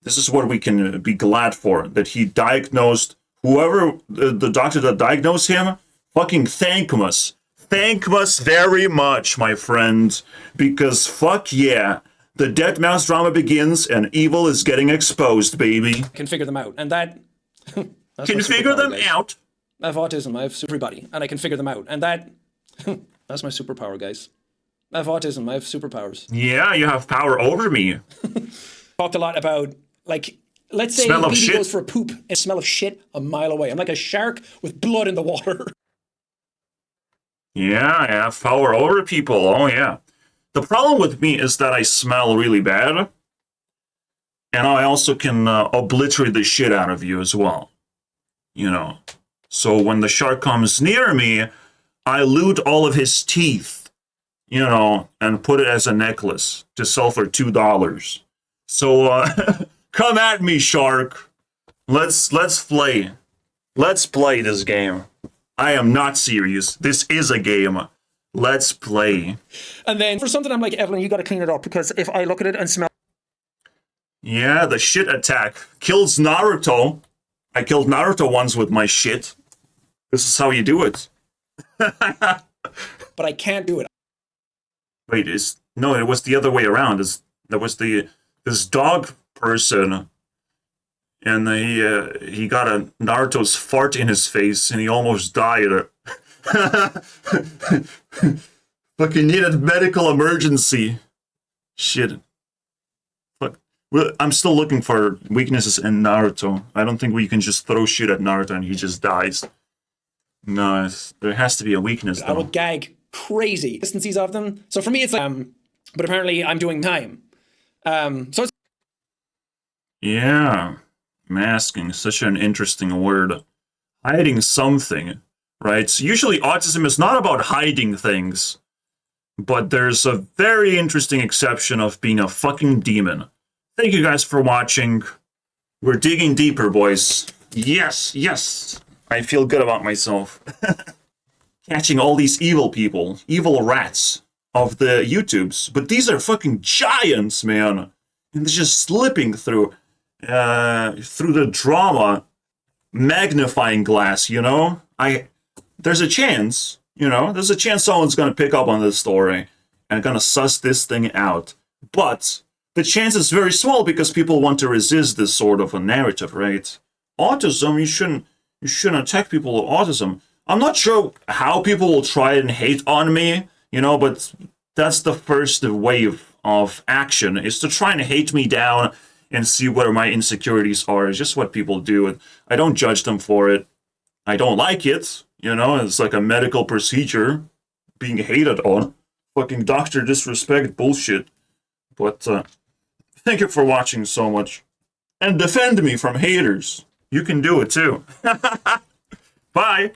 This is what we can be glad for. That he diagnosed whoever, the doctor that diagnosed him, fucking thank us. Thank us very much, my friend. Because fuck yeah. The dead mouse drama begins and evil is getting exposed, baby. Can figure them out. And that... that's Can my you figure superpower, them guys. out? I have autism. I have everybody. And I can figure them out. And that... that's my superpower, guys. I have autism. I have superpowers. Yeah, you have power over me. Talked a lot about, like, let's say Smell of BD shit. goes for a poop and smell of shit a mile away. I'm like a shark with blood in the water. Yeah, I have power over people. Oh, yeah. The problem with me is that I smell really bad. And I also can obliterate the shit out of you as well. You know. So when the shark comes near me, I loot all of his teeth, you know, and put it as a necklace to sell for $2. So come at me, shark. Let's play. Let's play this game. I am not serious. This is a game. Let's play. And then for something I'm like, Evelyn, you got to clean it up, because if I look at it and smell... Yeah, the shit attack kills Naruto. I killed Naruto once with my shit. This is how you do it. but I can't do it. Wait, no, it was the other way around. There was this dog person, and he got a Naruto's fart in his face, and he almost died. Fucking needed medical emergency. Shit. Fuck. Well, I'm still looking for weaknesses in Naruto. I don't think we can just throw shit at Naruto and he just dies. No, there has to be a weakness, I will though. gag crazy distances of them. So for me, it's like, but apparently I'm doing time. So it's... Yeah. Masking, such an interesting word. Hiding something, right? So usually autism is not about hiding things, but there's a very interesting exception of being a fucking demon. Thank you guys for watching. We're digging deeper, boys. Yes, yes. I feel good about myself. Catching all these evil people, evil rats of the YouTubes. But these are fucking giants, man. And they're just slipping through the drama magnifying glass, you know? There's a chance, you know? There's a chance someone's gonna pick up on this story and gonna suss this thing out. But the chance is very small because people want to resist this sort of a narrative, right? Autism, you shouldn't attack people with autism. I'm not sure how people will try and hate on me, you know, but that's the first wave of action, is to try and hate me down and see where my insecurities are. It's just what people do. I don't judge them for it. I don't like it, you know, it's like a medical procedure being hated on. Fucking doctor disrespect bullshit. But thank you for watching so much. And defend me from haters. You can do it too. Bye.